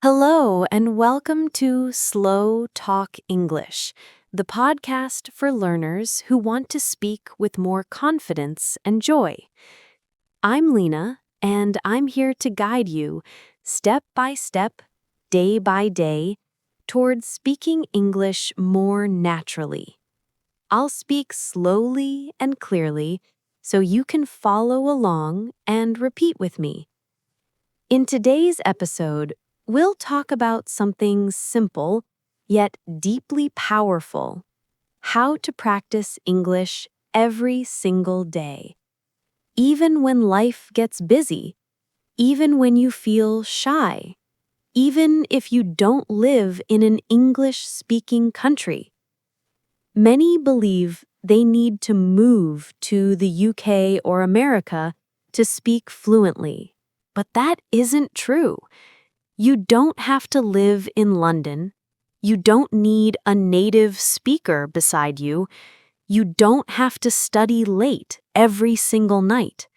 Hello, and welcome to Slow Talk English, the podcast for learners who want to speak with more confidence and joy. I'm Lena, and I'm here to guide you step by step, day by day, towards speaking English more naturally. I'll speak slowly and clearly so you can follow along and repeat with me. In today's episode, we'll talk about something simple yet deeply powerful: how to practice English every single day. Even when life gets busy, even when you feel shy, even if you don't live in an English-speaking country. Many believe they need to move to the UK or America to speak fluently, but that isn't true. You don't have to live in London. You don't need a native speaker beside you. You don't have to study late every single night.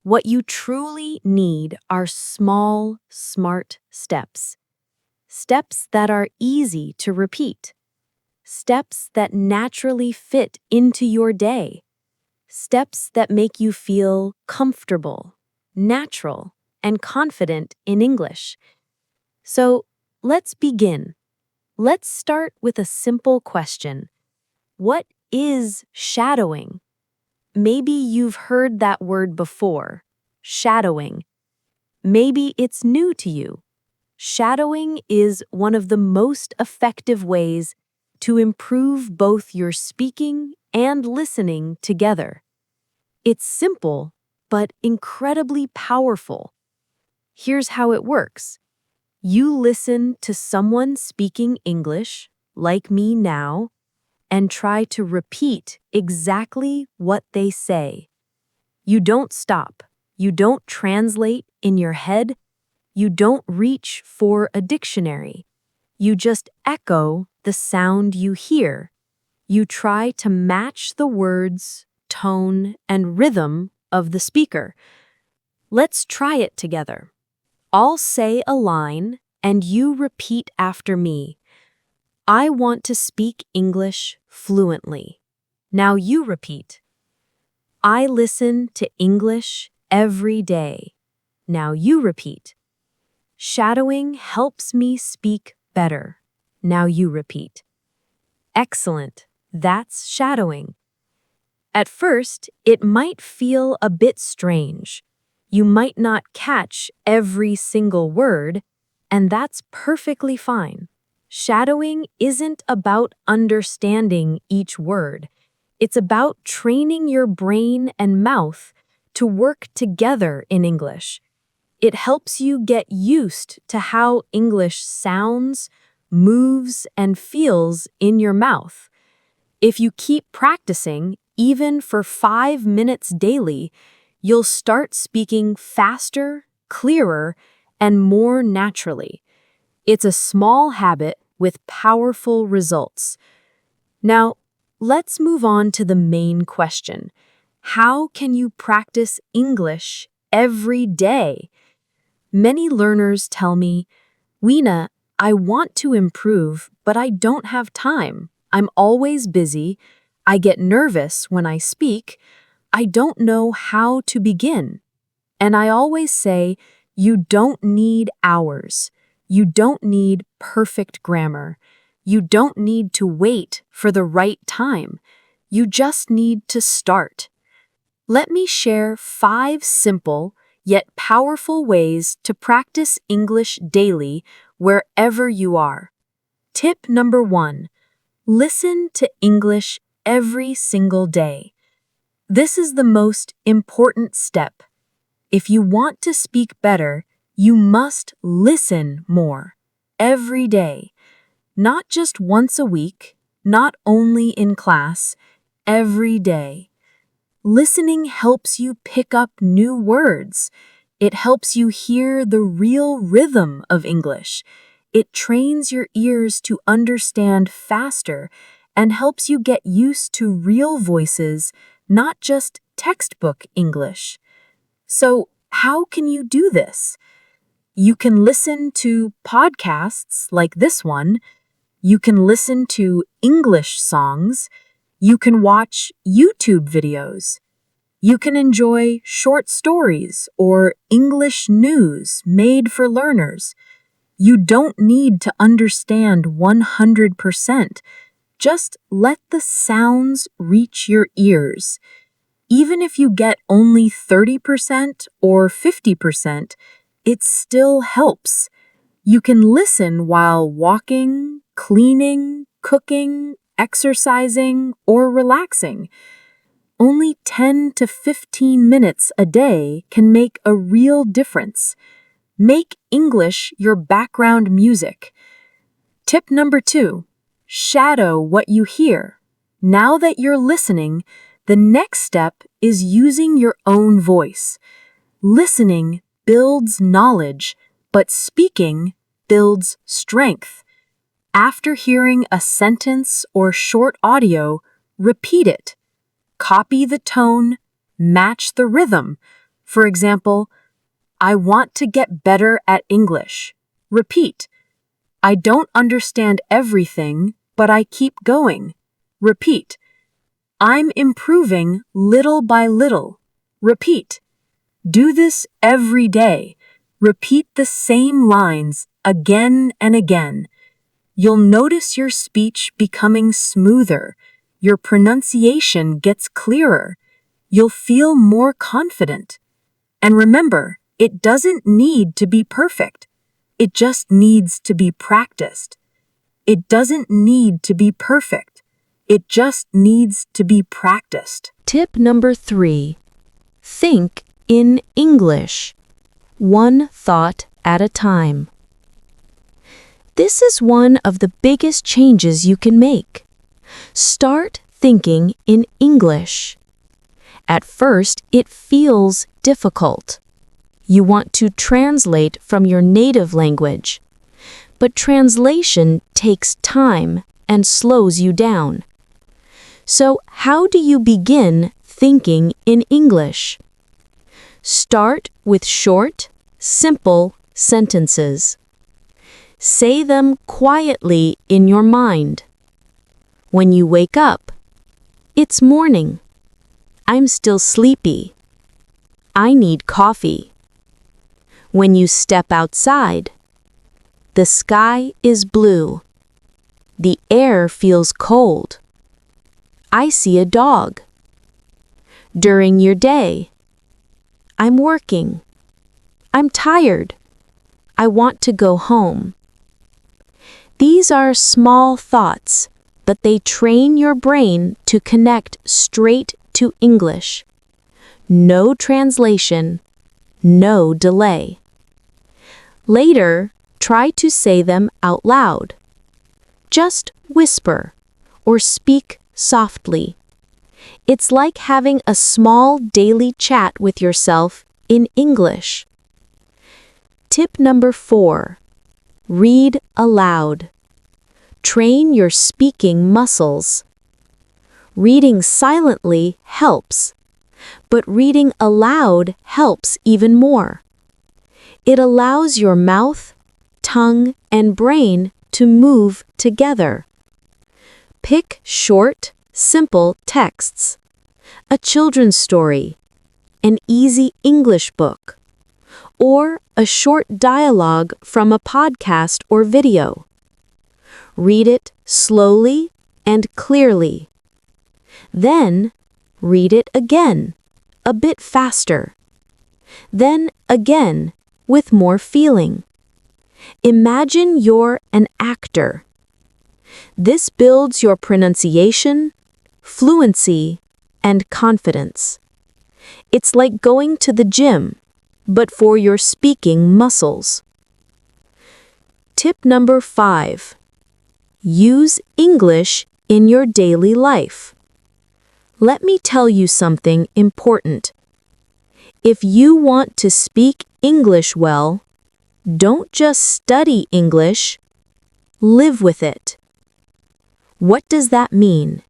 What you truly need are small, smart steps. Steps that are easy to repeat. Steps that naturally fit into your day. Steps that make you feel comfortable, natural, and confident in English. So, let's begin. Let's start with a simple question. What is shadowing? Maybe you've heard that word before, shadowing. Maybe it's new to you. Shadowing is one of the most effective ways to improve both your speaking and listening together. It's simple, but incredibly powerful. Here's how it works. You listen to someone speaking English, like me now, and try to repeat exactly what they say. You don't stop. You don't translate in your head. You don't reach for a dictionary. You just echo the sound you hear. You try to match the words, tone, and rhythm of the speaker. Let's try it together. I'll say a line, and you repeat after me. I want to speak English fluently. Now you repeat. I listen to English every day. Now you repeat. Shadowing helps me speak better. Now you repeat. Excellent. That's shadowing. At first, it might feel a bit strange. You might not catch every single word, and that's perfectly fine. Shadowing isn't about understanding each word. It's about training your brain and mouth to work together in English. It helps you get used to how English sounds, moves, and feels in your mouth. If you keep practicing, even for 5 minutes daily, you'll start speaking faster, clearer, and more naturally. It's a small habit with powerful results. Now, let's move on to the main question. How can you practice English every day? Many learners tell me, Weena, I want to improve, but I don't have time. I'm always busy. I get nervous when I speak. I don't know how to begin. And I always say, you don't need hours. You don't need perfect grammar. You don't need to wait for the right time. You just need to start. Let me share 5 simple yet powerful ways to practice English daily wherever you are. Tip number 1. Listen to English every single day. This is the most important step. If you want to speak better, you must listen more every day. Not just once a week, not only in class, every day. Listening helps you pick up new words. It helps you hear the real rhythm of English. It trains your ears to understand faster and helps you get used to real voices, not just textbook English. So, how can you do this? You can listen to podcasts like this one. You can listen to English songs. You can watch YouTube videos. You can enjoy short stories or English news made for learners. You don't need to understand 100%. Just let the sounds reach your ears. Even if you get only 30% or 50%, it still helps. You can listen while walking, cleaning, cooking, exercising, or relaxing. Only 10 to 15 minutes a day can make a real difference. Make English your background music. Tip number 2, shadow what you hear. Now that you're listening, the next step is using your own voice. Listening builds knowledge, but speaking builds strength. After hearing a sentence or short audio, repeat it. Copy the tone, match the rhythm. For example, I want to get better at English. Repeat. I don't understand everything, but I keep going. Repeat. I'm improving little by little. Repeat. Do this every day. Repeat the same lines again and again. You'll notice your speech becoming smoother. Your pronunciation gets clearer. You'll feel more confident. And remember, it doesn't need to be perfect. It just needs to be practiced. It doesn't need to be perfect. It just needs to be practiced. Tip number 3. Think in English. One thought at a time. This is one of the biggest changes you can make. Start thinking in English. At first, it feels difficult. You want to translate from your native language, but translation takes time and slows you down. So, how do you begin thinking in English? Start with short, simple sentences. Say them quietly in your mind. When you wake up, it's morning. I'm still sleepy. I need coffee. When you step outside, the sky is blue. The air feels cold. I see a dog. During your day, I'm working. I'm tired. I want to go home. These are small thoughts, but they train your brain to connect straight to English. No translation, no delay. Later, try to say them out loud. Just whisper or speak softly. It's like having a small daily chat with yourself in English. Tip number 4. Read aloud. Train your speaking muscles. Reading silently helps, but reading aloud helps even more. It allows your mouth, tongue, and brain to move together. Pick short, simple texts. A children's story, an easy English book, or a short dialogue from a podcast or video. Read it slowly and clearly. Then, read it again, a bit faster. Then again, with more feeling. Imagine you're an actor. This builds your pronunciation, fluency, and confidence. It's like going to the gym, but for your speaking muscles. Tip number 5. Use English in your daily life. Let me tell you something important. If you want to speak English well, don't just study English, live with it. What does that mean?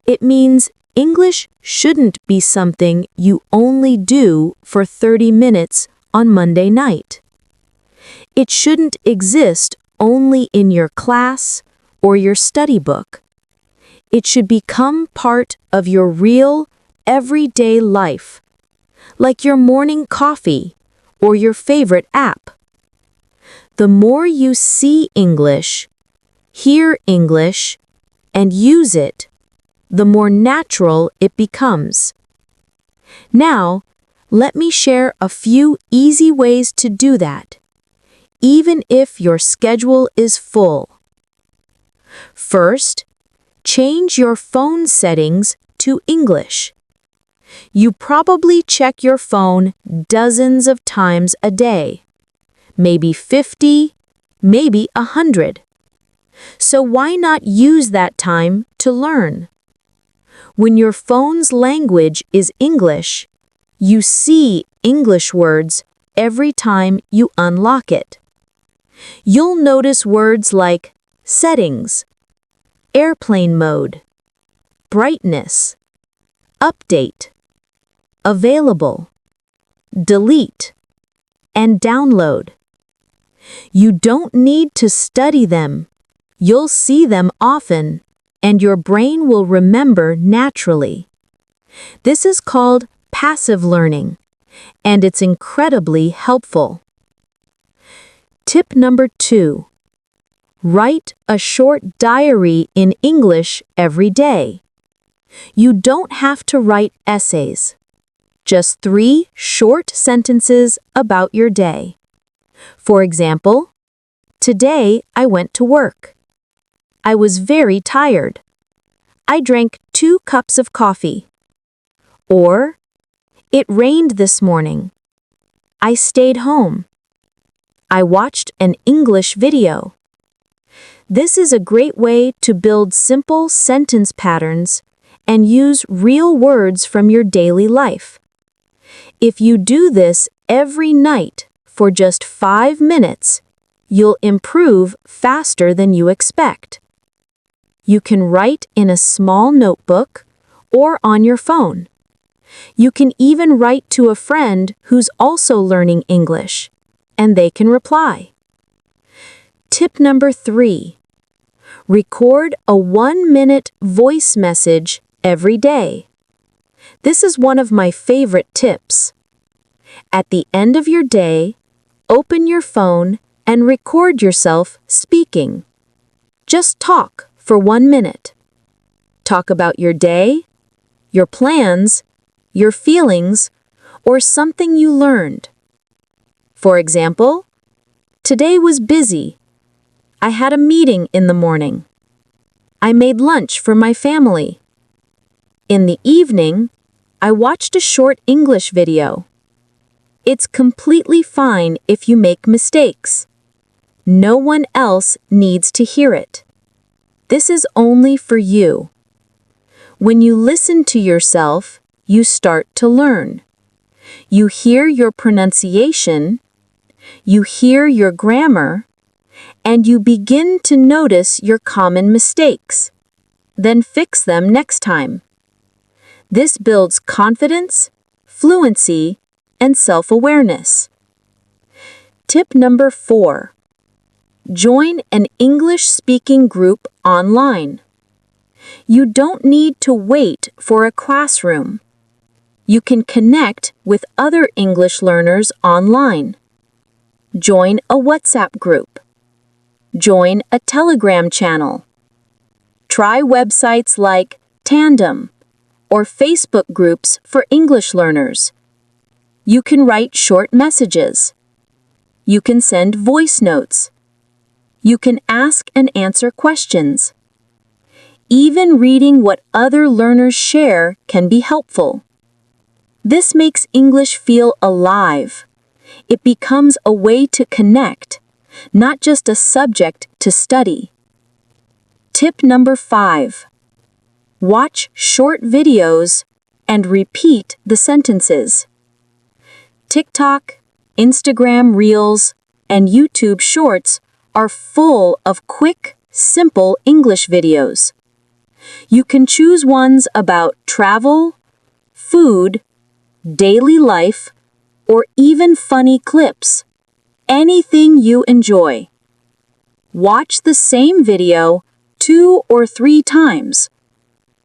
It means English shouldn't be something you only do for 30 minutes on Monday night. It shouldn't exist only in your class or your study book. It should become part of your real, everyday life, like your morning coffee or your favorite app. The more you see English, hear English, and use it, the more natural it becomes. Now, let me share a few easy ways to do that, even if your schedule is full. First, change your phone settings to English. You probably check your phone dozens of times a day, maybe 50, maybe 100. So why not use that time to learn? When your phone's language is English, you see English words every time you unlock it. You'll notice words like settings, airplane mode, brightness, update, available, delete, and download. You don't need to study them. You'll see them often, and your brain will remember naturally. This is called passive learning, and it's incredibly helpful. Tip number 2. Write a short diary in English every day. You don't have to write essays. Just 3 short sentences about your day. For example, today I went to work. I was very tired. I drank 2 cups of coffee. Or, it rained this morning. I stayed home. I watched an English video. This is a great way to build simple sentence patterns and use real words from your daily life. If you do this every night for just 5 minutes, you'll improve faster than you expect. You can write in a small notebook or on your phone. You can even write to a friend who's also learning English, and they can reply. Tip number 3. Record a 1-minute voice message every day. This is one of my favorite tips. At the end of your day, open your phone and record yourself speaking. Just talk for 1 minute. Talk about your day, your plans, your feelings, or something you learned. For example, today was busy. I had a meeting in the morning. I made lunch for my family. In the evening, I watched a short English video. It's completely fine if you make mistakes. No one else needs to hear it. This is only for you. When you listen to yourself, you start to learn. You hear your pronunciation, you hear your grammar, and you begin to notice your common mistakes. Then fix them next time. This builds confidence, fluency, and self-awareness. Tip number 4. Join an English-speaking group online. You don't need to wait for a classroom. You can connect with other English learners online. Join a WhatsApp group. Join a Telegram channel. Try websites like Tandem or Facebook groups for English learners. You can write short messages. You can send voice notes. You can ask and answer questions. Even reading what other learners share can be helpful. This makes English feel alive. It becomes a way to connect, not just a subject to study. Tip number 5. Watch short videos and repeat the sentences. TikTok, Instagram Reels, and YouTube Shorts are full of quick, simple English videos. You can choose ones about travel, food, daily life, or even funny clips. anything you enjoy. Watch the same video 2 or 3 times.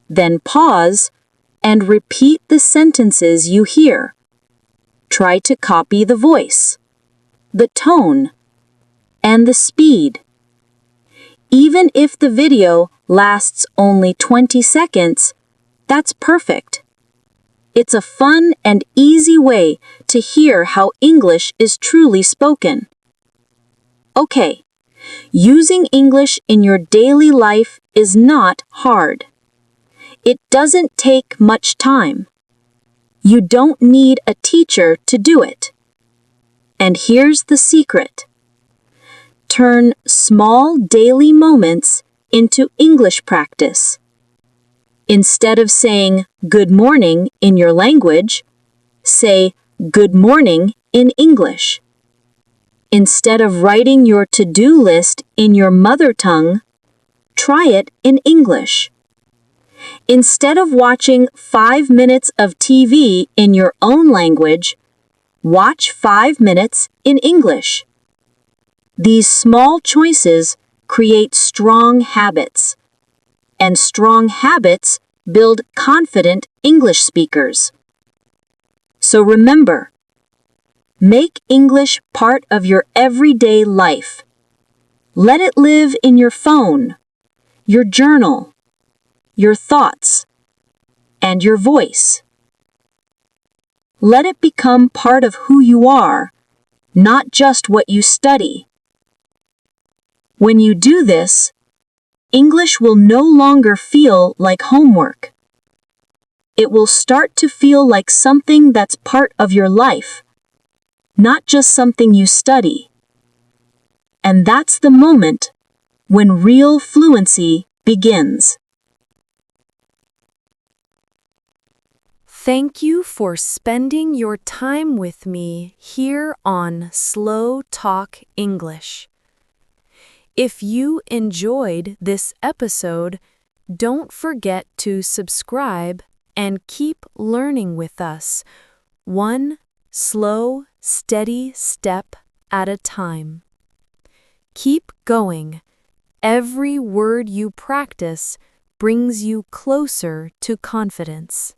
Then pause and repeat the sentences you hear. Try to copy the voice, the tone, and the speed. Even if the video lasts only 20 seconds, that's perfect. It's a fun and easy way to hear how English is truly spoken. Okay, using English in your daily life is not hard. It doesn't take much time. You don't need a teacher to do it. And here's the secret. Turn small daily moments into English practice. Instead of saying good morning in your language, say good morning in English. Instead of writing your to-do list in your mother tongue, try it in English. Instead of watching 5 minutes of TV in your own language, watch 5 minutes in English. These small choices create strong habits, and strong habits build confident English speakers. So remember, make English part of your everyday life. Let it live in your phone, your journal, your thoughts, and your voice. Let it become part of who you are, not just what you study. When you do this, English will no longer feel like homework. It will start to feel like something that's part of your life, not just something you study. And that's the moment when real fluency begins. Thank you for spending your time with me here on Slow Talk English. If you enjoyed this episode, don't forget to subscribe and keep learning with us, one slow, steady step at a time. Keep going. Every word you practice brings you closer to confidence.